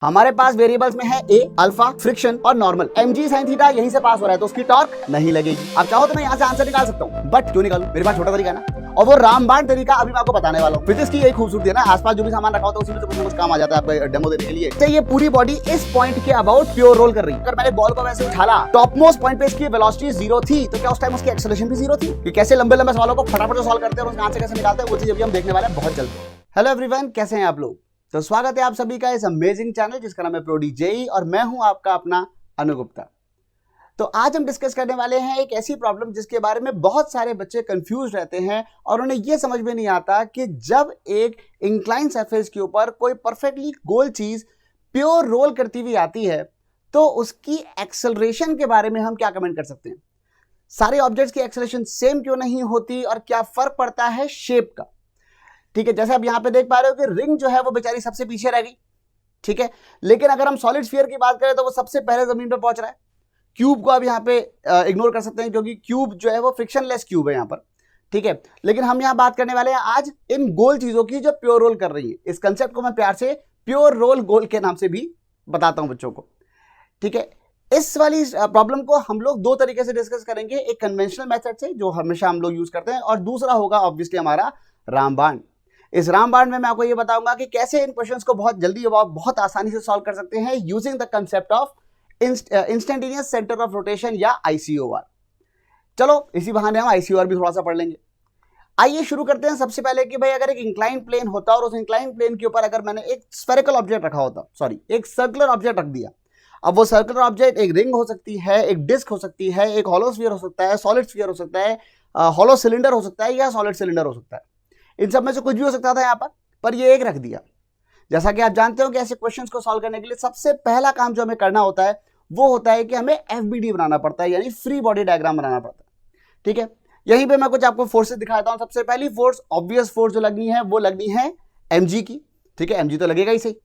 हमारे पास वेरिएबल्स में है ए, अल्फा, फ्रिक्शन और नॉर्मल। mg sin थीटा यहीं से पास हो रहा है तो उसकी टॉर्क नहीं लगेगी। अब चाहो तो मैं यहाँ से आंसर निकाल सकता हूँ, बट क्यों निकालूं, मेरे पास छोटा तरीका है ना, और वो रामबाण तरीका अभी मैं आपको बताने वाला हूँ। फिजिक्स की एक खूबसूरती है ना, आसपास जो भी सामान रखा होता है उसी में से कुछ ना कुछ काम आ जाता है आपको डेमो देने के लिए। तो ये पूरी बॉडी इस पॉइंट के अबाउट प्योर रोल कर रही है। अगर मैंने बॉल को वैसे उछाला, टॉप मोस्ट पॉइंट पे इसकी वेलोसिटी 0 थी, तो क्या उस टाइम उसकी एक्सेलरेशन भी 0 थी? कि कैसे लंबे लंबे सवालों को फटाफट से सॉल्व करते हैं और उसका आंसर कैसे निकालते हैं, वो चीज अभी हम देखने वाले हैं बहुत जल्द। हेलो एवरीवन, कैसे हैं आप लोग? तो स्वागत है आप सभी का इस अमेजिंग चैनल जिसका नाम है प्रोडी जेई, और मैं हूं आपका अपना अनु गुप्ता। तो आज हम डिस्कस करने वाले हैं एक ऐसी प्रॉब्लम जिसके बारे में बहुत सारे बच्चे कंफ्यूज रहते हैं और उन्हें यह समझ में नहीं आता कि जब एक इंक्लाइन सरफेस के ऊपर कोई परफेक्टली गोल चीज प्योर रोल करती हुई आती है तो उसकी एक्सेलरेशन के बारे में हम क्या कमेंट कर सकते हैं। सारे ऑब्जेक्ट्स की एक्सेलरेशन सेम क्यों नहीं होती और क्या फर्क पड़ता है शेप का। ठीक है, जैसे आप यहां पे देख पा रहे हो कि रिंग जो है वो बेचारी सबसे पीछे रह गई, ठीक है, लेकिन अगर हम सॉलिड स्फीयर की बात करें तो वो सबसे पहले जमीन पे पहुंच रहा है। क्यूब को आप यहाँ पे इग्नोर कर सकते हैं क्योंकि क्यूब जो है वो फ्रिक्शनलेस क्यूब है यहाँ पर, ठीक है, लेकिन हम यहाँ बात करने वाले हैं आज इन गोल चीजों की जो प्योर रोल कर रही है। इस कंसेप्ट को मैं प्यार से प्योर रोल गोल के नाम से भी बताता हूं बच्चों को, ठीक है। इस वाली प्रॉब्लम को हम लोग दो तरीके से डिस्कस करेंगे, एक कन्वेंशनल मेथड से जो हमेशा हम लोग यूज करते हैं, और दूसरा होगा ऑब्वियसली हमारा रामबाण। इस रामबाण में मैं आपको ये बताऊंगा कि कैसे इन क्वेश्चंस को बहुत जल्दी और बहुत आसानी से सॉल्व कर सकते हैं using the concept of instantaneous centre of rotation या आईसीओआर। चलो इसी बहाने हम आईसीओआर भी थोड़ा सा पढ़ लेंगे। आइए शुरू करते हैं सबसे पहले कि भाई अगर एक इंक्लाइन प्लेन होता और उस इंक्लाइन प्लेन के ऊपर अगर मैंने एक स्फेरिकल ऑब्जेक्ट रखा होता, सॉरी एक सर्कुलर ऑब्जेक्ट रख दिया। अब वो सर्कुलर ऑब्जेक्ट एक रिंग हो सकती है, एक डिस्क हो सकती है, एक हॉलो स्फीयर हो सकता है, सॉलिड स्फीयर हो सकता है, हॉलो सिलेंडर हो सकता है या सॉलिड सिलेंडर हो सकता है। इन सब में से कुछ भी हो सकता था यहाँ पर ये एक रख दिया। जैसा कि आप जानते हो कि ऐसे क्वेश्चंस को सॉल्व करने के लिए सबसे पहला काम जो हमें करना होता है वो होता है कि हमें एफबीडी बनाना पड़ता है, यानी फ्री बॉडी डायग्राम बनाना पड़ता है, ठीक है। यहीं पे मैं कुछ आपको फोर्सेस दिखाता हूं। सबसे पहली फोर्स, ऑब्वियस फोर्स जो लगनी है वो लगनी है एमजी की, ठीक है, एमजी तो लगेगा ही सही।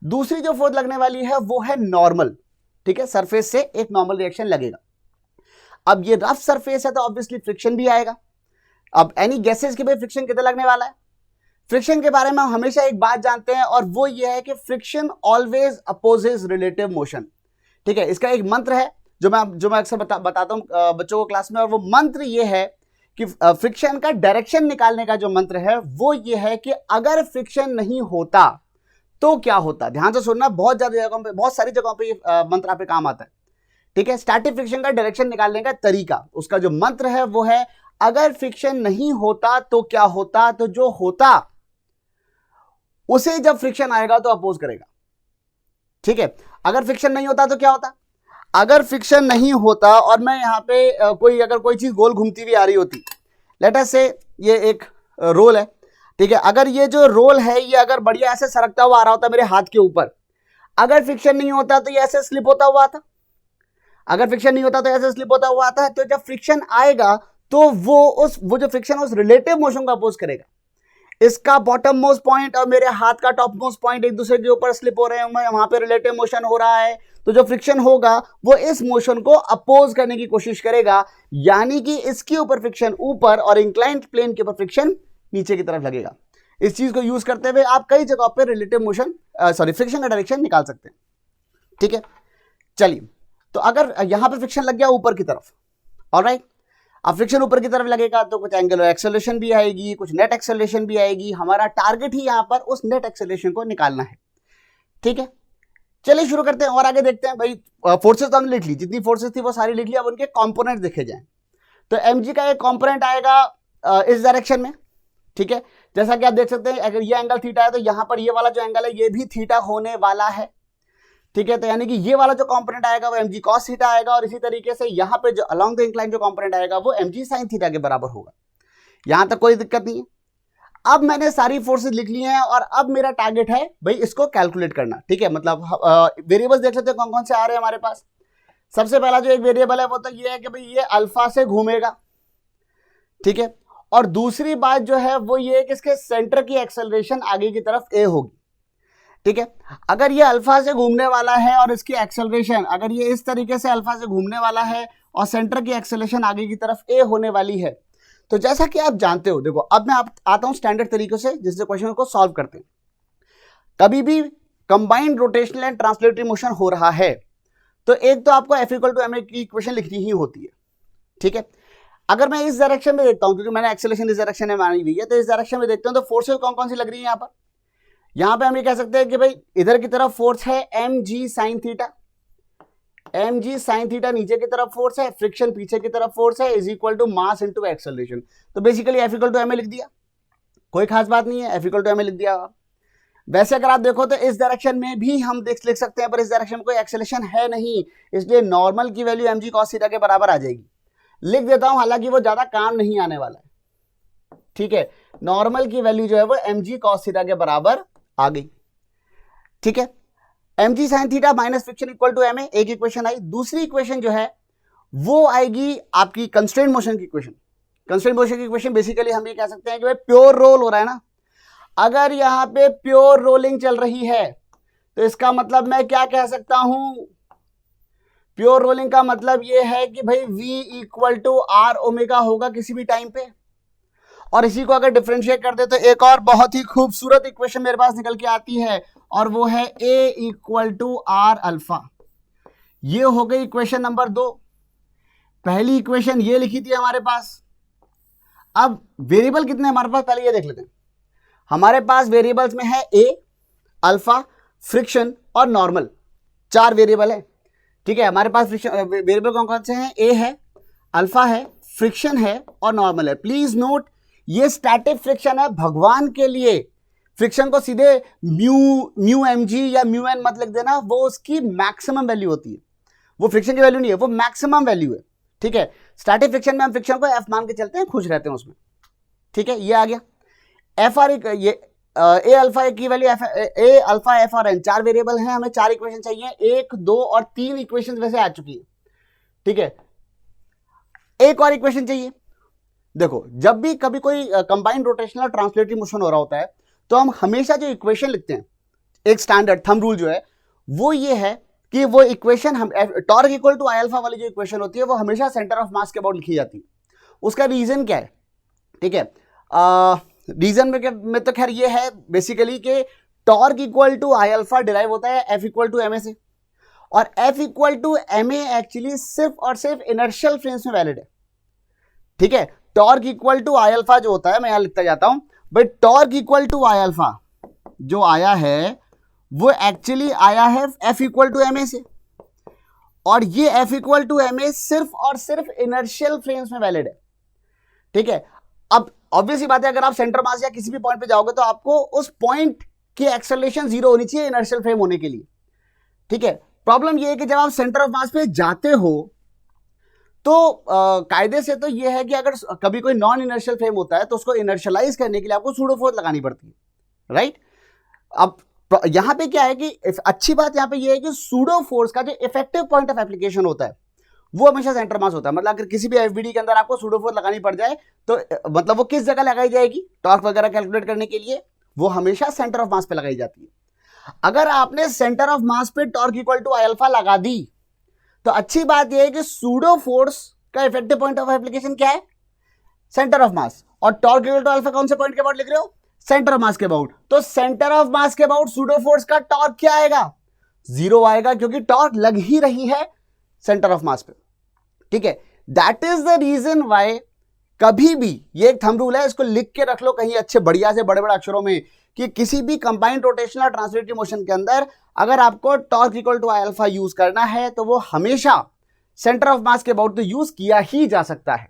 दूसरी जो फोर्स लगने वाली है वो है नॉर्मल, ठीक है, सरफेस से एक नॉर्मल रिएक्शन लगेगा। अब ये रफ सरफेस है तो ऑब्वियसली फ्रिक्शन भी आएगा। अब एनी गेसेस कि भाई फ्रिक्शन कितना लगने वाला है। फ्रिक्शन के बारे में हम हमेशा एक बात जानते हैं और वो ये है कि friction always opposes relative motion, ठीक है। इसका एक मंत्र है जो मैं अक्सर बताता हूं बच्चों को क्लास में, और वो मंत्र ये है कि फ्रिक्शन का डायरेक्शन निकालने का जो मंत्र है वो ये है कि अगर फ्रिक्शन नहीं होता तो क्या होता। ध्यान से सुनना, बहुत ज्यादा जगहों पे, बहुत सारी जगहों पे ये मंत्र आप पे काम आता है, ठीक है। स्टैटिक फ्रिक्शन का डायरेक्शन निकालने का तरीका, उसका जो मंत्र है वो है अगर फ्रिक्शन नहीं होता तो क्या होता, तो जो होता उसे जब फ्रिक्शन आएगा तो अपोज करेगा, ठीक है। अगर फ्रिक्शन नहीं होता तो क्या होता, अगर फ्रिक्शन नहीं होता और मैं यहां पे अगर कोई चीज गोल घूमती हुई आ रही होती, लेट अस से ये एक रोल है, ठीक है, अगर ये जो रोल है ये अगर बढ़िया ऐसे सरकता हुआ आ रहा होता मेरे हाथ के ऊपर, अगर फ्रिक्शन नहीं होता तो ये ऐसे स्लिप होता हुआ आता, अगर फ्रिक्शन नहीं होता तो ऐसे स्लिप होता हुआ आता है। तो जब फ्रिक्शन आएगा तो वो जो फ्रिक्शन उस रिलेटिव मोशन को अपोज करेगा। इसका बॉटम मोस्ट पॉइंट और मेरे हाथ का टॉप मोस्ट पॉइंट एक दूसरे के ऊपर स्लिप हो रहे हैं, वहां पे रिलेटिव मोशन हो रहा है, तो जो फ्रिक्शन होगा वो इस मोशन को अपोज करने की कोशिश करेगा, यानी कि इसके ऊपर फ्रिक्शन ऊपर और इंक्लाइंड प्लेन के ऊपर फ्रिक्शन नीचे की तरफ लगेगा। इस चीज को यूज करते हुए आप कई जगहों पर रिलेटिव मोशन फ्रिक्शन का डायरेक्शन निकाल सकते हैं, ठीक है। चलिए, तो अगर यहां पर फ्रिक्शन लग गया ऊपर की तरफ, ऑलराइट, अब फ्रिक्शन ऊपर की तरफ लगेगा तो कुछ एंगुलर एक्सेलरेशन भी आएगी, कुछ नेट एक्सेलरेशन भी आएगी। हमारा टारगेट ही यहां पर उस नेट एक्सेलरेशन को निकालना है, ठीक है। चलिए शुरू करते हैं और आगे देखते हैं। भाई फोर्सेस तो हमने लिख ली, जितनी फोर्सेस थी वो सारी लिख ली, अब उनके कंपोनेंट देखे जाएं। तो mg का एक कंपोनेंट आएगा इस डायरेक्शन में, ठीक है। जैसा कि आप देख सकते हैं अगर ये एंगल थीटा है तो यहां पर ये वाला जो एंगल है ये भी थीटा होने वाला है, ठीक है। तो यानी कि ये वाला जो कंपोनेंट आएगा वो mg cos थीटा आएगा, और इसी तरीके से यहां पे जो अलोंग द इंक्लाइन जो कंपोनेंट आएगा वो mg sin थीटा के बराबर होगा। यहां तक कोई दिक्कत नहीं है। अब मैंने सारी फोर्सेस लिख ली हैं और अब मेरा टारगेट है भाई इसको कैलकुलेट करना, ठीक है। मतलब वेरिएबल्स देख लेते हैं कौन कौन से आ रहे हैं हमारे पास। सबसे पहला जो एक वेरिएबल है वो तो ये है कि भाई ये अल्फा से घूमेगा, ठीक है, और दूसरी बात जो है वो ये है कि इसके सेंटर की एक्सेलरेशन आगे की तरफ ए होगी, ठीक है। अगर ये अल्फा से घूमने वाला है और इसकी एक्सेलरेशन अगर ये इस तरीके से अल्फा से घूमने वाला है और सेंटर की एक्सेलरेशन आगे की तरफ ए होने वाली है, तो जैसा कि आप जानते हो, देखो अब मैं आता हूं स्टैंडर्ड तरीके से जिससे क्वेश्चन को सॉल्व करते हैं। कभी भी combined rotational and translatory motion हो रहा है, तो एक तो आपको F इक्वल टू ma की इक्वेशन लिखनी ही होती है, ठीक है। अगर मैं इस डायरेक्शन में देखता हूं, क्योंकि मैंने एक्सेलरेशन इस डायरेक्शन में मानी हुई है, तो इस डायरेक्शन में देखते हैं तो फोर्सेस कौन कौन सी लग रही है यहाँ पे हम ये कह सकते हैं कि भाई इधर की तरफ फोर्स है mg sin theta, mg sin theta नीचे की तरफ फोर्स है, फ्रिक्शन पीछे की तरफ फोर्स है, is equal to mass into acceleration. तो basically F equal to ma लिख दिया, कोई खास बात नहीं है, F इक्वल टू ma लिख दिया। वैसे अगर आप देखो तो इस डायरेक्शन में भी हम लिख सकते हैं, पर इस डायरेक्शन में कोई एक्सेलरेशन है नहीं, इसलिए नॉर्मल की वैल्यू mg cos थीटा के बराबर आ जाएगी। लिख देता हूं, हालांकि वो ज्यादा काम नहीं आने वाला है, ठीक है। नॉर्मल की वैल्यू जो है वो mg cos थीटा के बराबर आ गई, ठीक है। mg sin theta minus friction equal to ma, एक इक्वेशन आई। दूसरी इक्वेशन जो है वो आएगी आपकी कंस्ट्रेंट मोशन की इक्वेशन। कंस्ट्रेंट मोशन की इक्वेशन बेसिकली हम ये कह सकते हैं कि भाई प्योर रोल हो रहा है ना, अगर यहां पे प्योर रोलिंग चल रही है तो इसका मतलब मैं क्या कह सकता हूं, प्योर रोलिंग का मतलब यह है कि भाई v equal to R omega होगा किसी भी टाइम पे। और इसी को अगर डिफरेंशिएट कर दे तो एक और बहुत ही खूबसूरत इक्वेशन मेरे पास निकल के आती है, और वो है a equal to R alpha. ये हो गई इक्वेशन नंबर 2। पहली इक्वेशन ये लिखी थी हमारे पास। अब वेरिएबल कितने हमारे पास पहले ये देख लेते हैं। हमारे पास वेरिएबल्स में है a, अल्फा, फ्रिक्शन और नॉर्मल, 4 वेरिएबल है, ठीक है। हमारे पास वेरिएबल कौन कौन से हैं, a है, अल्फा है, फ्रिक्शन है और नॉर्मल है। प्लीज नोट, ये स्टैटिक फ्रिक्शन है, भगवान के लिए फ्रिक्शन को सीधे म्यू mg या म्यू n मत लिख देना, वो उसकी मैक्सिमम वैल्यू होती है, वो फ्रिक्शन की वैल्यू नहीं है, वो मैक्सिमम वैल्यू है, ठीक है। स्टैटिक फ्रिक्शन में हम फ्रिक्शन को f मान के चलते हैं, खुश रहते हैं उसमें, ठीक है। ये आ गया एफ आर, ये ए अल्फा की value A alpha F R N, 4 variable हैं, हमें 4 इक्वेशन चाहिए, 1 2 और 3 इक्वेशन वैसे आ चुकी है, ठीक है। एक और इक्वेशन चाहिए। देखो, जब भी कभी कोई कंबाइंड रोटेशनल ट्रांसलेटरी मोशन हो रहा होता है तो हम हमेशा जो इक्वेशन लिखते हैं, एक स्टैंडर्ड थंब रूल जो है वो ये है कि वो इक्वेशन हम torque equal to I alpha वाली जो इक्वेशन होती है वो हमेशा सेंटर ऑफ मास के अबाउट लिखी जाती है। उसका रीजन क्या है, ठीक है। रीजन में तो खैर ये है बेसिकली कि torque equal to I alpha derive होता है F equal to M A से, और F equal to M A actually सिर्फ और सिर्फ इनर्शियल फ्रेम्स में वैलिड है, ठीक है। Torque equal to I alpha जो होता है, मैं यहां लिखता जाता हूं, but torque equal to I alpha जो आया है वो एक्चुअली आया है F equal to M A से, और ये F equal to M A सिर्फ और सिर्फ इनर्शियल फ्रेम्स में वैलिड है, ठीक है। अब ऑब्वियसली बात है, अगर आप सेंटर मास या किसी भी पॉइंट पे जाओगे तो आपको उस पॉइंट की एक्सेलरेशन 0 होनी चाहिए इनर्शियल फ्रेम होने के लिए, ठीक है। प्रॉब्लम ये है कि जब आप सेंटर ऑफ मास पे जाते हो तो कायदे से तो ये है कि अगर कभी कोई नॉन इनर्शियल फ्रेम होता है तो उसको इनर्शियलाइज करने के लिए आपको सूडो फोर्स लगानी पड़ती है, राइट। अब यहां पे क्या है कि अच्छी बात यहां पे ये है कि सूडो फोर्स का जो इफेक्टिव पॉइंट ऑफ एप्लीकेशन होता है वो हमेशा सेंटर मास होता है। मतलब अगर किसी भी एफबीडी के अंदर आपको सूडो फोर्स लगानी पड़ जाए तो मतलब वो किस जगह लगाई जाएगी, टॉर्क वगैरह कैलकुलेट करने के लिए वो हमेशा सेंटर ऑफ मास पे लगाई जाती है। अगर आपने सेंटर ऑफ मास पे torque equal to I alpha लगा दी तो अच्छी बात यह है कि सूडो फोर्स का इफेक्टिव पॉइंट ऑफ एप्लीकेशन क्या है, सेंटर ऑफ मास, और टॉर्क इक्वल टू अल्फा कौन से पॉइंट के अबाउट लिख रहे हो, सेंटर ऑफ मास के अबाउट। तो सेंटर ऑफ मास के अबाउट सूडो फोर्स का टॉर्क क्या आएगा, 0 आएगा, क्योंकि टॉर्क लग ही रही है सेंटर ऑफ मास पे, ठीक है। That is the reason why कभी भी, ये एक थंब रूल है, इसको लिख के रख लो कहीं अच्छे बढ़िया से बड़े बड़े अक्षरों में, कि किसी भी कंबाइंड रोटेशनल ट्रांसलेटरी मोशन के अंदर अगर आपको torque equal to I alpha use करना है तो वो हमेशा सेंटर ऑफ मास के अबाउट तो यूज किया ही जा सकता है,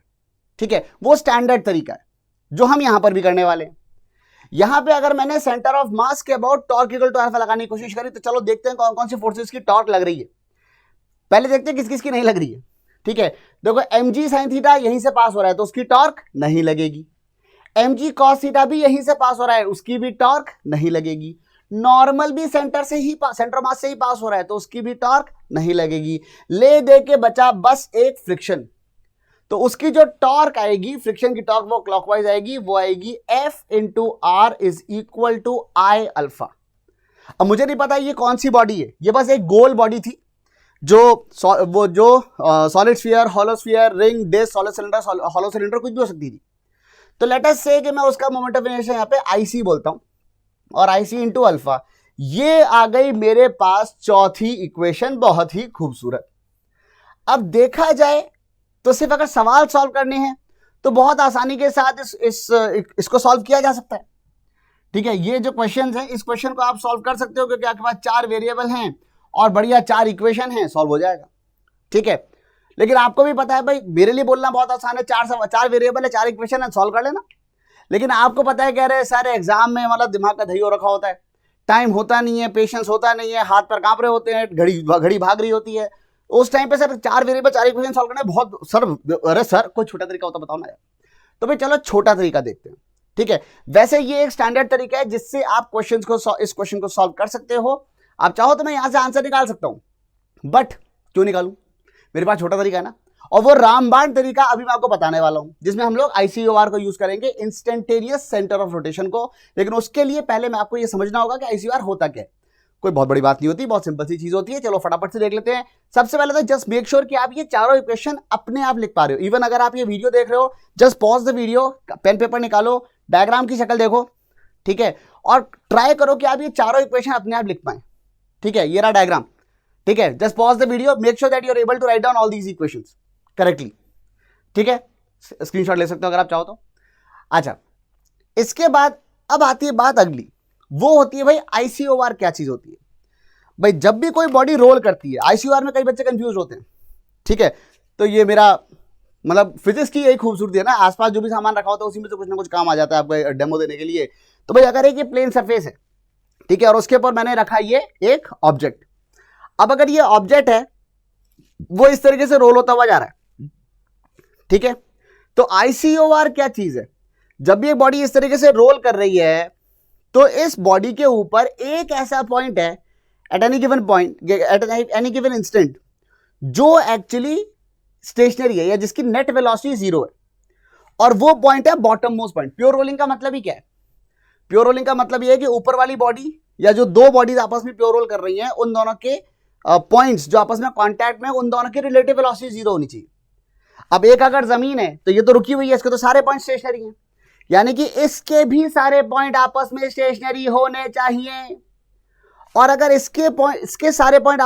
ठीक है। वो स्टैंडर्ड तरीका है जो हम यहां पर भी करने वाले हैं। यहां पे अगर मैंने सेंटर ऑफ मास के about torque equal to alpha लगाने की कोशिश करी तो चलो देखते हैं कौन कौन सी फोर्सेस की टॉर्क लग रही है। पहले देखते हैं किस किस की नहीं लग रही है, ठीक है। देखो mg sin थीटा यहीं से पास हो रहा है तो उसकी टॉर्क नहीं लगेगी, mg cos थीटा भी यहीं से पास हो रहा है उसकी भी टॉर्क नहीं लगेगी, नॉर्मल भी सेंटर मास से ही पास हो रहा है तो उसकी भी टॉर्क नहीं लगेगी। ले दे के बचा बस एक फ्रिक्शन, तो उसकी जो टॉर्क आएगी, फ्रिक्शन की टॉर्क वो क्लॉकवाइज आएगी, वो आएगी F into R is equal to I alpha. अब मुझे नहीं पता ये कौन सी बॉडी है, ये बस एक गोल बॉडी थी जो solid sphere, hollow sphere, ring, disc, solid cylinder, hollow cylinder कुछ भी हो सकती थी। तो लेट अस से कि मैं उसका मोमेंट ऑफ इनर्शिया यहाँ पे IC बोलता हूं, और IC इंटू अल्फा, ये आ गई मेरे पास चौथी इक्वेशन, बहुत ही खूबसूरत। अब देखा जाए तो सिर्फ अगर सवाल सॉल्व करने हैं तो बहुत आसानी के साथ इसको सॉल्व किया जा सकता है। ठीक है, ये जो क्वेश्चन है इस क्वेश्चन को आप सॉल्व कर सकते हो क्योंकि आपके पास 4 वेरिएबल हैं और बढ़िया 4 इक्वेशन हैं, सॉल्व हो जाएगा। ठीक है, लेकिन आपको भी पता है भाई, मेरे लिए बोलना बहुत आसान है, 4 वेरिएबल है, 4 इक्वेशन है, सॉल्व कर लेना। लेकिन आपको पता है, कह रहे सारे एग्जाम में मतलब दिमाग का दही हो रखा होता है, टाइम होता नहीं है, पेशेंस होता नहीं है, हाथ पर कांप रहे होते हैं, घड़ी भाग रही होती है, उस टाइम पे सर 4 वेरिएबल 4 इक्वेशन सॉल्व करना बहुत सर, अरे सर कोई छोटा तरीका होता बताओ ना यार। तो भाई चलो छोटा तरीका देखते हैं। ठीक है, वैसे ये एक स्टैंडर्ड तरीका है जिससे आप इस क्वेश्चन को सॉल्व कर सकते हो। आप चाहो तो मैं यहां से आंसर निकाल सकता हूं, बट क्यों निकालूं, मेरे पास छोटा तरीका है ना, और वो रामबाण तरीका अभी मैं आपको बताने वाला हूं, जिसमें हम लोग ICOR को यूज करेंगे, इंस्टेंटेनियस सेंटर ऑफ रोटेशन को। लेकिन उसके लिए पहले मैं आपको ये समझना होगा कि ICOR होता क्या है। कोई बहुत बड़ी बात नहीं होती, बहुत सिंपल सी चीज होती है। चलो फटाफट से देख लेते हैं। सबसे पहले तो जस्ट मेक श्योर कि आप ये चारों इक्वेशन अपने आप लिख पा रहे हो। इवन अगर आप ये वीडियो देख रहे हो, just pause the video, pen paper निकालो, डायग्राम की शक्ल देखो, ठीक है, और ट्राई करो कि आप ये चारों इक्वेशन अपने आप लिख पाए। ठीक है, ये रहा डायग्राम। ठीक है, just pause the video, make sure that you are able to write down all these equations correctly. ठीक है, स्क्रीनशॉट ले सकते हो अगर आप चाहो तो। अच्छा, इसके बाद अब आती है बात अगली, वो होती है भाई ICOR क्या चीज होती है। भाई जब भी कोई बॉडी रोल करती है, ICOR में कई बच्चे कंफ्यूज होते हैं। ठीक है, तो ये मेरा मतलब फिजिक्स की यही खूबसूरती है ना, आसपास जो भी सामान रखा होता है उसी में से कुछ ना कुछ काम आ जाता है आपको डेमो देने के लिए। तो भाई अगर एक प्लेन सरफेस है, ठीक है, और उसके ऊपर मैंने रखा ये एक ऑब्जेक्ट। अब अगर ये ऑब्जेक्ट है वो इस तरीके से रोल होता हुआ जा रहा है, ठीक है, तो ICOR क्या चीज है। जब भी एक बॉडी इस तरीके से रोल कर रही है तो इस बॉडी के ऊपर एक ऐसा पॉइंट है at any given point, at any given instant, जो एक्चुअली स्टेशनरी है या जिसकी नेट वेलोसिटी 0 है, और वो पॉइंट है bottom most point. Pure rolling का मतलब ही क्या है, प्योर रोलिंग का मतलब ये है कि ऊपर वाली बॉडी या जो दो बॉडीज आपस में प्योर रोल कर रही हैं, उन दोनों के पॉइंट्स जो आपस में कांटेक्ट में, उन दोनों की रिलेटिव वेलोसिटी 0 होनी चाहिए। अब एक अगर जमीन है तो ये तो रुकी हुई है, इसके तो सारे पॉइंट स्टेशनरी हैं, यानी कि इसके भी सारे पॉइंट आपस में स्टेशनरी होने चाहिए। और अगर इसके सारे पॉइंट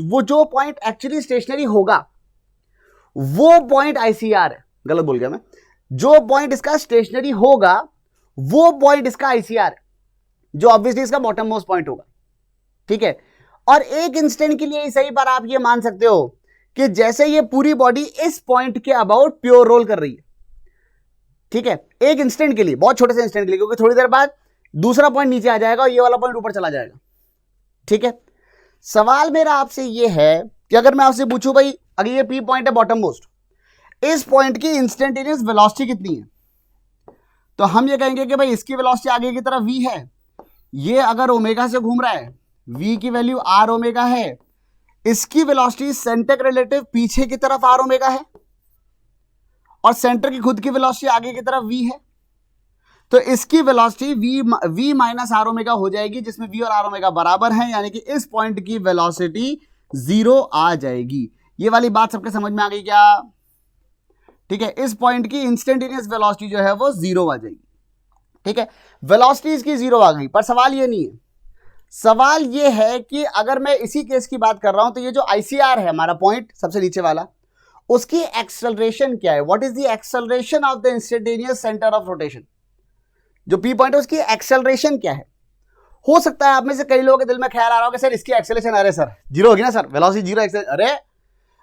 वो जो पॉइंट एक्चुअली स्टेशनरी होगा वो पॉइंट ICR है। गलत बोल गया मैं, जो पॉइंट इसका स्टेशनरी होगा वो पॉइंट इसका ICR है, जो ऑब्वियसली इसका बॉटम मोस्ट पॉइंट होगा। ठीक है, और एक इंस्टेंट के लिए सही पर आप ये मान सकते हो कि जैसे ये पूरी बॉडी इस पॉइंट के अबाउट प्योर रोल कर रही है, ठीक है, एक इंस्टेंट के लिए, बहुत छोटे से इंस्टेंट के लिए, क्योंकि थोड़ी देर बाद दूसरा पॉइंट नीचे आ जाएगा और ये वाला पॉइंट ऊपर चला जाएगा। ठीक है, सवाल मेरा आपसे ये है कि अगर मैं आपसे पूछूं भाई अगर ये P पॉइंट है बॉटम मोस्ट, इस पॉइंट की इंस्टेंटेनियस वेलोसिटी कितनी है, तो हम ये कहेंगे कि भाई इसकी वेलोसिटी आगे की तरफ v है, ये अगर ओमेगा से घूम रहा है, v की वैल्यू r ओमेगा है, इसकी वेलोसिटी सेंटर के रिलेटिव पीछे की तरफ r ओमेगा है, और सेंटर की खुद की वेलोसिटी आगे की तरफ v है, तो इसकी velocity v minus r omega हो जाएगी, जिसमें v और r ओमेगा बराबर हैं, यानी कि इस पॉइंट की वेलोसिटी 0 आ जाएगी। ये वाली बात सबके समझ में आ गई क्या? ठीक है, इस पॉइंट की इंस्टेंटेनियस वेलोसिटी जो है वो 0 आ जाएगी। ठीक है, वेलोसिटी इसकी 0 आ गई, पर सवाल ये नहीं है। सवाल ये है कि अगर मैं इसी केस की बात कर रहा हूं तो ये जो ICR है हमारा पॉइंट सबसे नीचे वाला, उसकी एक्सेलरेशन क्या है, what is the acceleration of the instantaneous centre of rotation. जो P पॉइंट है उसकी एक्सेलरेशन क्या है। हो सकता है आप में से कई लोगों के दिल में ख्याल आ रहा हो कि सर इसकी एक्सेलरेशन, अरे सर 0 होगी ना सर, वेलोसिटी 0, अरे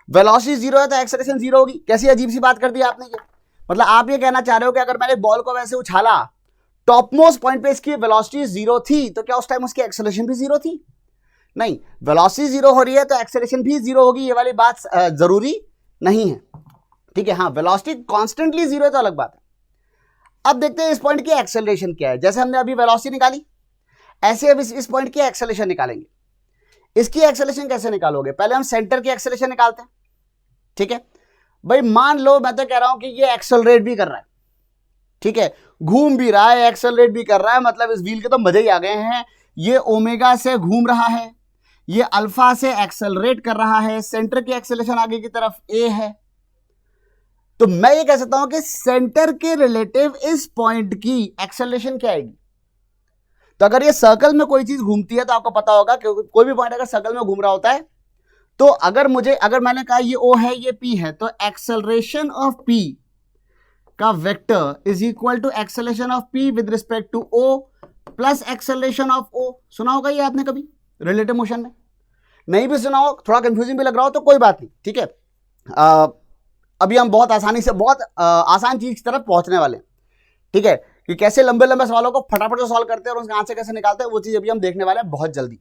वेलोसिटी 0 है तो एक्सेलरेशन 0 होगी, कैसी अजीब सी बात कर दी आपने ये। मतलब आप ये कहना चाह रहे हो कि अगर मैंने बॉल को वैसे उछाला, टॉप मोस्ट पॉइंट पे इसकी वेलोसिटी 0 थी, तो क्या उस टाइम उसकी एक्सेलरेशन भी 0 थी? नहीं, वेलोसिटी 0 हो रही है तो एक्सेलरेशन भी 0 होगी, ये वाली बात जरूरी नहीं है। ठीक है, हाँ वेलोसिटी कॉन्स्टेंटली 0 है तो अलग बात है। अब देखते हैं इस पॉइंट की एक्सेलरेशन क्या है। जैसे हमने अभी वेलोसिटी निकाली, ऐसे अब इस पॉइंट की एक्सेलरेशन निकालेंगे। इसकी एक्सेलरेशन कैसे निकालोगे? पहले हम सेंटर की एक्सेलरेशन निकालते हैं। ठीक है भाई, मान लो मैं तो कह रहा हूं कि ये एक्सेलरेट भी कर रहा है, ठीक है, घूम भी रहा है, एक्सेलरेट भी कर रहा है, मतलब इस व्हील के तो मजे ही आ गए हैं। ये ओमेगा से घूम रहा है, ये अल्फा से एक्सेलरेट कर रहा है, सेंटर की एक्सेलरेशन आगे की तरफ a है। तो मैं ये कह सकता हूं कि सेंटर के रिलेटिव इस पॉइंट की एक्सेलरेशन क्या आएगी? तो अगर ये सर्कल में कोई चीज घूमती है तो आपको पता होगा कि कोई भी पॉइंट अगर सर्कल में घूम रहा होता है तो अगर मैंने कहा ये O है ये P है, तो एक्सेलरेशन ऑफ P का vector is equal to acceleration of P with respect to O plus acceleration of O। सुना होगा ये आपने कभी रिलेटिव मोशन में? नहीं भी सुना हो, थोड़ा कंफ्यूजिंग भी लग रहा हो तो कोई बात नहीं, ठीक है। अभी हम बहुत आसानी से बहुत आसान चीज की तरफ पहुंचने वाले हैं, ठीक है, कि कैसे लंबे लंबे सवालों को फटाफट से सॉल्व करते हैं और उसका आंसर कैसे निकालते हैं, वो चीज अभी हम देखने वाले हैं बहुत जल्दी,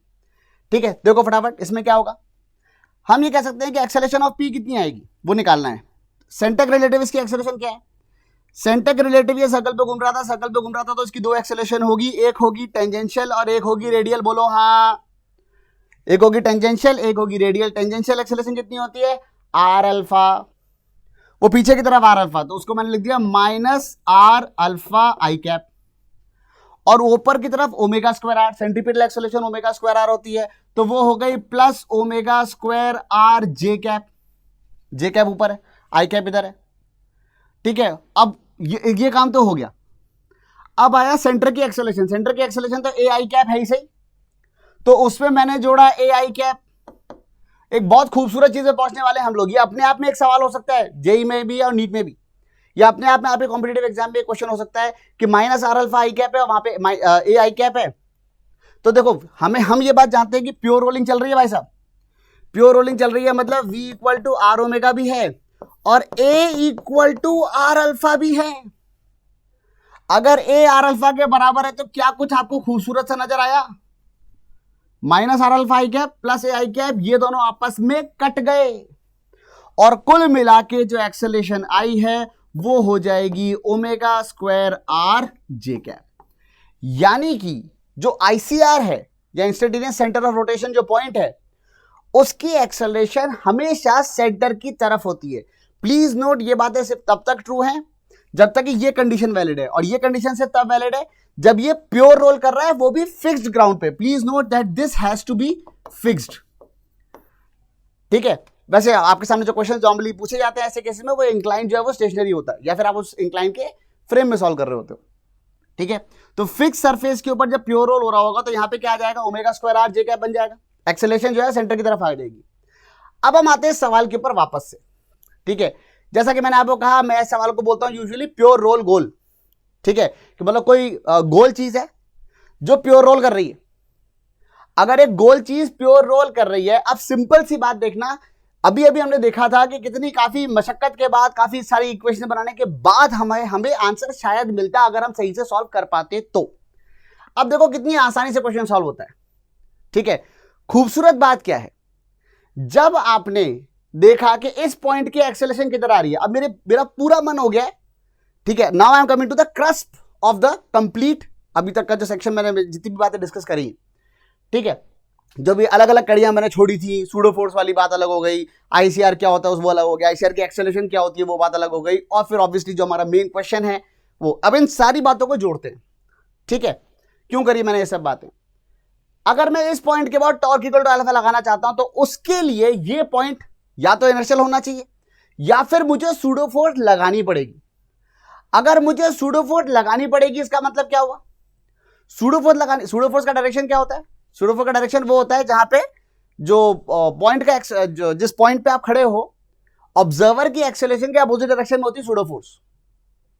ठीक है। देखो फटाफट इसमें क्या होगा, हम ये कह सकते हैं कि एक्सेलरेशन ऑफ P कितनी आएगी वो निकालना है। सेंटर रिलेटिव इसकी एक्सेलरेशन क्या है? सेंटर रिलेटिव ये सर्कल पे घूम रहा था तो इसकी दो एक्सेलरेशन होगी, एक होगी टेंजेंशियल और एक होगी रेडियल। बोलो हाँ, एक होगी टेंजेंशियल एक होगी रेडियल। टेंजेंशियल एक्सेलरेशन कितनी होती है? आर अल्फा, वो पीछे की तरफ आर अल्फा, तो उसको मैंने लिख दिया minus R alpha I cap, और ऊपर की तरफ omega square R, centripetal acceleration omega square R होती है, तो वो हो गई plus omega square R J cap. J cap ऊपर है, आई कैप इधर है, ठीक है। अब ये काम तो हो गया। अब आया सेंटर की एक्सेलरेशन। सेंटर की एक्सेलरेशन तो ए आई कैप है ही सही, तो उसमें मैंने जोड़ा ए आई कैप। एक बहुत खूबसूरत चीज पे पहुंचने वाले हम लोग। ये अपने आप में एक सवाल हो सकता है जेई में भी और नीट में भी, या अपने आप में आप कॉम्पिटिटिव एग्जाम में एक क्वेश्चन हो सकता है कि minus R alpha I cap है, वहां पे ए आई कैप है। तो देखो हम ये बात जानते हैं कि प्योर रोलिंग चल रही है भाई साहब, प्योर रोलिंग चल रही है, मतलब V equal to R omega भी है और A equal to R alpha भी है। अगर A आर अल्फा के बराबर है तो क्या कुछ आपको खूबसूरत सा नजर आया? Minus R alpha I cap plus A I cap, ये दोनों आपस में कट गए और कुल मिला के जो एक्सेलरेशन आई है वो हो जाएगी omega square R J cap. यानी कि जो आईसीआर है या इंस्टेंटेनियस सेंटर ऑफ रोटेशन जो पॉइंट है, उसकी एक्सेलरेशन हमेशा सेंटर की तरफ होती है। प्लीज नोट, ये बातें सिर्फ तब तक ट्रू हैं जब तक कि ये कंडीशन वैलिड है, और ये कंडीशन सिर्फ तब वैलिड है जब ये प्योर रोल कर रहा है, वो भी फिक्स्ड ग्राउंड पे। Please note that this has to be fixed, ठीक है। वैसे आपके सामने जो क्वेश्चन नॉर्मली पूछे जाते हैं ऐसे केसेस में, वो इंक्लाइन जो है वो स्टेशनरी होता है, या फिर आप उस इंक्लाइन के फ्रेम में सॉल्व कर रहे होते हो, ठीक है। तो फिक्स सरफेस के ऊपर जब प्योर रोल हो रहा होगा तो यहां पे क्या आ जाएगा? Omega square R J cap बन जाएगा। एक्सेलरेशन जो है सेंटर की तरफ आ जाएगी। अब हम आते हैं सवाल के ऊपर वापस से, ठीक है। जैसा कि मैंने आपको कहा, मैं इस सवाल को बोलता हूं यूजुअली प्योर रोल गोल, ठीक है, कि मतलब कोई गोल चीज है जो प्योर रोल कर रही है। अगर एक गोल चीज प्योर रोल कर रही है, अब सिंपल सी बात देखना, अभी हमने देखा था कि कितनी काफी मशक्कत के बाद, काफी सारी इक्वेशन बनाने के बाद हमें आंसर शायद मिलता अगर हम सही से सॉल्व कर पाते तो। अब देखो कितनी आसानी से क्वेश्चन सॉल्व होता है, ठीक है। खूबसूरत बात क्या है, जब आपने देखा कि इस पॉइंट की एक्सेलरेशन किधर आ रही है, अब मेरा पूरा मन हो गया है, ठीक है। Now I am coming to the crux of the complete, अभी तक का जो सेक्शन मैंने जितनी भी बातें डिस्कस करी, ठीक है, जो भी अलग अलग कड़ियां मैंने छोड़ी थी, सूडो फोर्स वाली बात अलग हो गई, आईसीआर क्या होता है वो अलग हो गया, आईसीआर की एक्सेलरेशन क्या होती है वो बात अलग हो गई, और फिर ऑब्वियसली जो हमारा मेन क्वेश्चन है वो। अब इन सारी बातों को जोड़ते हैं, ठीक है। क्यों करी मैंने ये सब बातें? अगर मैं इस पॉइंट के बाद टॉर्क इक्वल टू अल्फा लगाना चाहता हूं तो उसके लिए ये पॉइंट या तो इनर्शियल होना चाहिए या फिर मुझे सूडो फोर्स लगानी पड़ेगी। अगर मुझे सूडो फोर्स लगानी पड़ेगी, इसका मतलब क्या हुआ? सूडो फोर्स का डायरेक्शन क्या होता है? सूडो फोर्स का डायरेक्शन वो होता है जहां पे जो पॉइंट का जिस पॉइंट पे आप खड़े हो, ऑब्जर्वर की एक्सेलरेशन के अपोजिट डायरेक्शन में होती है सूडो फोर्स,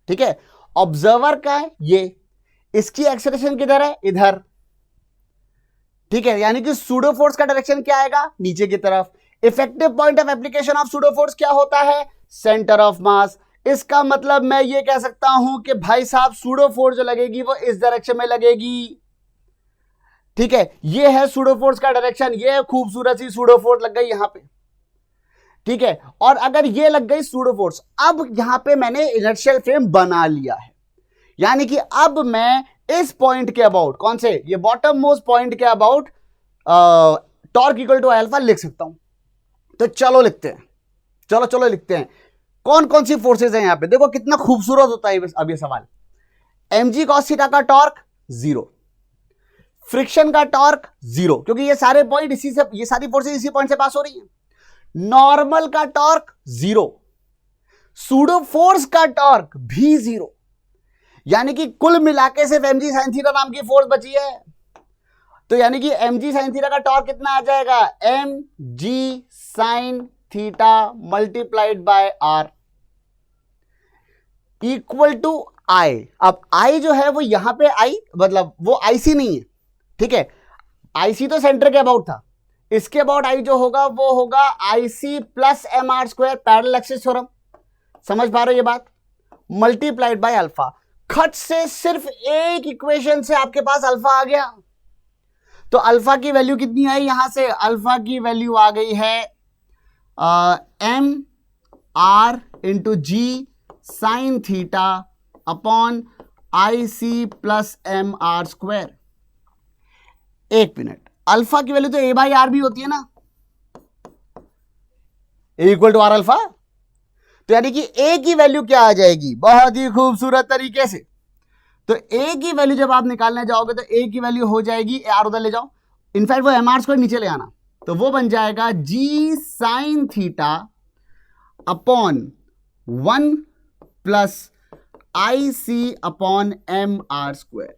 ठीक है। ऑब्जर्वर का है ये, इसकी एक्सेलरेशन किधर है? इधर, ठीक है। यानी कि सूडो फोर्स का डायरेक्शन क्या आएगा? नीचे की तरफ। Effective point of application of pseudo force क्या होता है? सेंटर ऑफ मास। इसका मतलब मैं ये कह सकता हूं कि भाई साहब सूडो फोर्स जो लगेगी वो इस डायरेक्शन में लगेगी, ठीक है। ये है सूडो फोर्स का डायरेक्शन, ये खूबसूरत सी सूडो फोर्स लग गई यहां पे, ठीक है। और अगर ये लग गई सूडो फोर्स, अब यहां पे मैंने इनर्शियल फ्रेम बना लिया है, यानी कि अब मैं इस पॉइंट के अबाउट, कौन से? ये बॉटम मोस्ट पॉइंट के about torque equal to alpha लिख सकता हूं। तो चलो लिखते हैं, चलो लिखते हैं कौन कौन सी फोर्सेज हैं यहां पे। देखो कितना खूबसूरत होता है अब ये सवाल। mg cos थीटा का टॉर्क 0, फ्रिक्शन का टॉर्क 0, क्योंकि ये सारे पॉइंट ये सारी फोर्सेज इसी पॉइंट से पास हो रही हैं। नॉर्मल का टॉर्क 0, सूडो फोर्स का टॉर्क भी 0, यानी कि कुल मिलाके सिर्फ mg sin थीटा नाम की फोर्स बची है। तो यानी कि एम जी साइन थीटा का टॉर्क कितना आ जाएगा, M G sine theta multiplied by R equal to I. अब आई जो है वो यहां पे आई, मतलब वो आईसी नहीं है, ठीक है, आईसी तो सेंटर के अबाउट था, इसके अबाउट आई जो होगा वो होगा IC plus M R square, parallel axis theorem, समझ पा रहे हो ये बात, मल्टीप्लाइड बाय अल्फा। खट से सिर्फ एक इक्वेशन से आपके पास अल्फा आ गया। तो अल्फा की वैल्यू कितनी आई यहां से, अल्फा की वैल्यू आ गई है M R into g sine theta upon I C plus M R square. एक मिनट, अल्फा की वैल्यू तो ए बाई आर भी होती है ना, A equal to R alpha. तो यानी कि ए की वैल्यू क्या आ जाएगी, बहुत ही खूबसूरत तरीके से। तो ए की वैल्यू जब आप निकालने जाओगे तो ए की वैल्यू हो जाएगी, आर उधर ले जाओ, इनफैक्ट वो एम आर स्क्वायर नीचे ले आना, तो वो बन जाएगा G sine theta upon 1 plus I C upon M R square.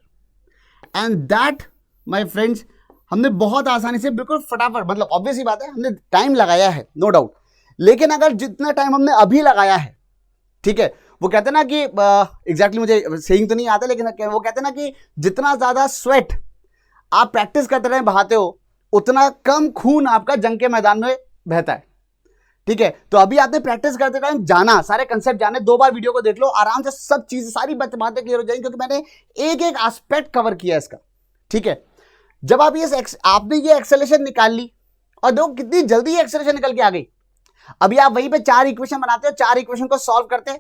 And that my friends, हमने बहुत आसानी से, बिल्कुल फटाफट, मतलब ऑब्वियस ही बात है हमने टाइम लगाया है नो डाउट, लेकिन अगर जितना टाइम हमने अभी लगाया है, ठीक है, वो कहते हैं ना कि एग्जैक्टली मुझे सेइंग तो नहीं आता, लेकिन वो कहते हैं ना कि जितना ज्यादा स्वेट आप प्रैक्टिस करते रहे बहाते हो, उतना कम खून आपका जंग के मैदान में बहता है, ठीक है। तो अभी आपने प्रैक्टिस करते टाइम जाना, सारे कंसेप्ट जाने, 2 बार वीडियो को देख लो, आराम से सब चीजें, सारी बातें क्लियर हो जाएंगी, क्योंकि मैंने एक एक एस्पेक्ट कवर किया इसका, ठीक है। जब आप ये आपने ये एक्सेलरेशन निकाल ली, और देखो कितनी जल्दी ये एक्सेलरेशन निकल के आ गई। अभी आप वहीं पे 4 इक्वेशन बनाते हो, 4 इक्वेशन को सॉल्व करते हैं,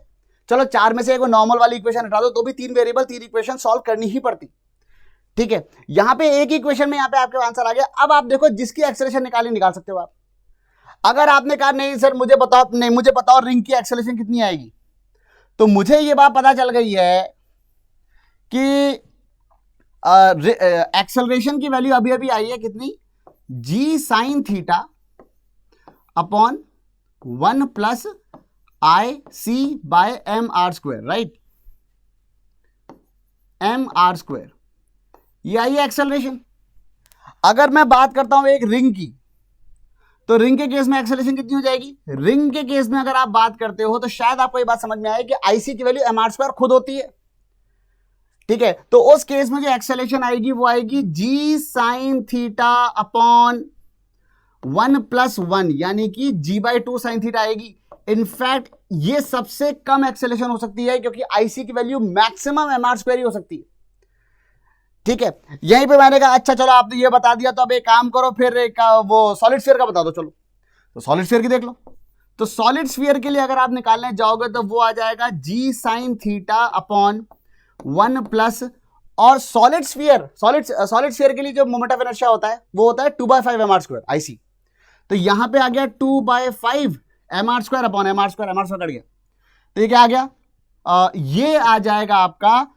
चलो 4 में से एक नॉर्मल वाली इक्वेशन हटा दो, तो भी 3 वेरिएबल 3 इक्वेशन सॉल्व करनी ही पड़ती, ठीक है। यहां पे एक इक्वेशन में यहां पे आपके आंसर आ गया। अब आप देखो जिसकी एक्सेलरेशन निकाल सकते हो आप। अगर आपने कहा नहीं सर मुझे बताओ, नहीं मुझे बताओ रिंग की एक्सेलरेशन कितनी आएगी, तो मुझे ये बात पता चल गई है कि एक्सेलरेशन की वैल्यू अभी अभी आई है कितनी, G sine theta upon 1 plus I C by M R square, right, M R square, ये आई है एक्सेलरेशन। अगर मैं बात करता हूं एक रिंग की, तो रिंग के केस में एक्सेलरेशन कितनी हो जाएगी, रिंग के केस में अगर आप बात करते हो तो शायद आपको ये बात समझ में आए कि आईसी की वैल्यू एम आर स्क्वायर खुद होती है, ठीक है। तो उस केस में जो एक्सेलरेशन आएगी वो आएगी जी साइन थीटा अपॉन 1 प्लस 1, यानी कि जी बाई 2 साइन थीटा आएगी। इनफैक्ट ये सबसे कम एक्सेलरेशन हो सकती है, क्योंकि आईसी की value maximum M R square ही हो सकती है, ठीक है। यहीं पे मैंने कहा अच्छा चलो आपने ये बता दिया, तो अब एक काम करो, फिर एक वो सॉलिड स्फीयर का बता दो, चलो तो सॉलिड स्फीयर की देख लो। तो सॉलिड स्फीयर के लिए अगर आप निकालने जाओगे तो वो आ जाएगा G sine theta upon 1 plus, और सॉलिड स्फीयर के लिए जो मोमेंट ऑफ इनर्शिया होता है वो होता है 2/5 एम आर स्क्वायर आईसी। तो यहां पे आ गया 2/5 M R square upon M R square cut गया, तो ये क्या आ गया, ये आ जाएगा आपका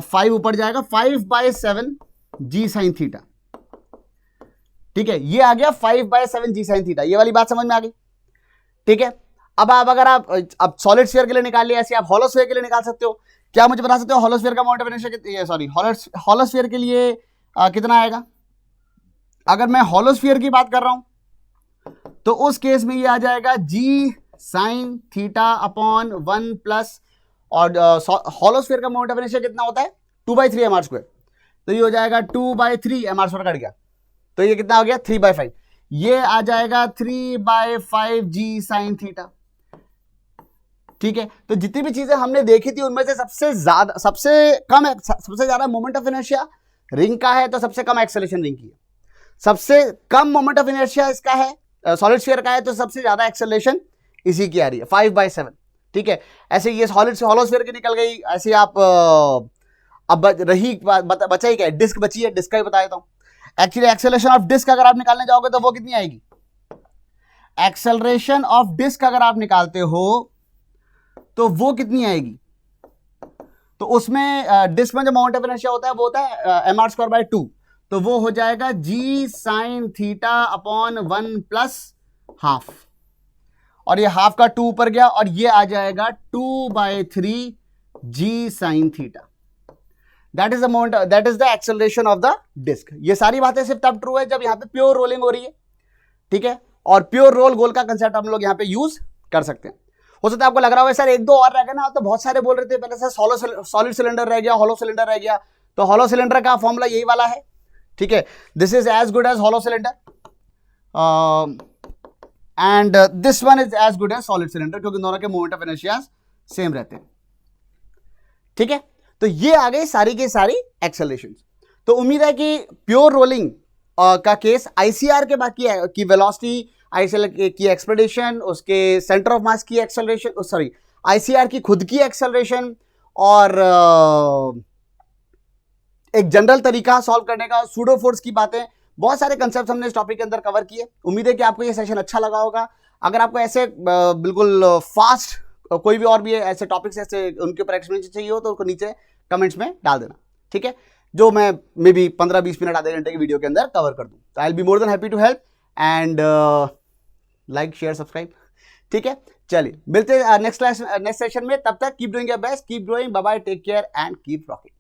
5 ऊपर जाएगा 5/7 जी साइन थीटा, ठीक है, ये आ गया 5/7 जी साइन थीटा। ये वाली बात समझ में आ गई, ठीक है। अब अगर आप अब सॉलिड स्फीयर के लिए निकाल लिया, ऐसे आप हॉलो स्फीयर के लिए निकाल सकते हो। क्या मुझे बता सकते हो हॉलो स्फीयर का moment of inertia, sorry hollow sphere के लिए कितना आएगा। अगर मैं हॉलो स्फीयर की बात कर रहा हूं तो उस केस में ये आ जाएगा G sine theta upon 1 plus, और हॉलो स्फीयर का मोमेंट ऑफ इनर्शिया कितना होता है 2/3 एम आर स्क्वायर, तो ये हो जाएगा 2/3 एम आर स्क्वायर कट गया, तो ये कितना हो गया 3/5, ये आ जाएगा 3/5 जी साइन थीटा, ठीक है। तो जितनी भी चीजें हमने देखी थी उनमें से सबसे ज्यादा मोमेंट ऑफ इनर्शिया रिंग का है, तो सबसे कम एक्सेलरेशन रिंग की है। सबसे कम मोमेंट ऑफ इनर्शिया इसका है सॉलिड स्फीयर का है, तो सबसे ज्यादा एक्सेलरेशन इसी की आ रही है 5/7, ठीक है। ऐसे ये हॉलो स्फीयर की निकल गई, ऐसे आप अब रही बचा ही क्या है, डिस्क बची है, डिस्क का ही बता देता हूं। एक्चुअली एक्सेलरेशन ऑफ डिस्क अगर आप निकालने जाओगे तो वो कितनी आएगी, एक्सेलरेशन ऑफ डिस्क अगर आप निकालते हो तो वो कितनी आएगी, तो उसमें डिस्क में जो मोमेंट ऑफ इनर्शिया होता है वो होता है एम आर स्क्वायर बाय 2, तो वो हो जाएगा G sine theta upon 1 plus half, और ये हाफ का 2 ऊपर गया, और ये आ जाएगा 2/3 G sine theta. That is the moment, that is the acceleration of the disc. ये सारी बातें सिर्फ तब ट्रू है जब यहाँ पे प्योर रोलिंग हो रही है, ठीक है, और प्योर रोल गोल का कंसेप्ट हम लोग यहाँ पे यूज कर सकते हैं। हो सकता है आपको लग रहा होगा सर एक दो और रह गए ना, तो बहुत सारे बोल रहे थे पहले सर, सॉलिड सिलेंडर रह गया, हॉलो सिलेंडर रह गया। तो हॉलो सिलेंडर का फॉर्मूला यही वाला है, ठीक है, this is as good as hollow cylinder and this one is as good as solid cylinder, क्योंकि दोनों के मोमेंट ऑफ इनर्शिया सेम रहते हैं, ठीक है। तो ये आ गई सारी की सारी एक्सेलरेशन। तो उम्मीद है कि प्योर रोलिंग का केस आईसीआर के बाकी की वेलोसिटी, आईसीआर की एक्सपेडिशन, उसके सेंटर ऑफ मास की एक्सेलरेशन, सॉरी आईसीआर की खुद की एक्सेलरेशन, और एक जनरल तरीका सॉल्व करने का, सूडो फोर्स की बातें, बहुत सारे कंसेप्ट हमने इस टॉपिक के अंदर कवर किए। उम्मीद है कि आपको ये सेशन अच्छा लगा होगा। अगर आपको ऐसे बिल्कुल फास्ट कोई भी और भी ऐसे टॉपिक्स ऐसे उनके ऊपर एक्सप्लेनेशन चाहिए हो तो उनको नीचे कमेंट्स में डाल देना, ठीक है, जो मैं मे बी 15-20 मिनट आधे घंटे की वीडियो के अंदर कवर कर दूं। तो I will be more than happy to help and like share subscribe, ठीक है। चलिए मिलते हैं नेक्स्ट सेशन में, तब तक keep doing your best, keep growing, bye bye, take care and keep rocking.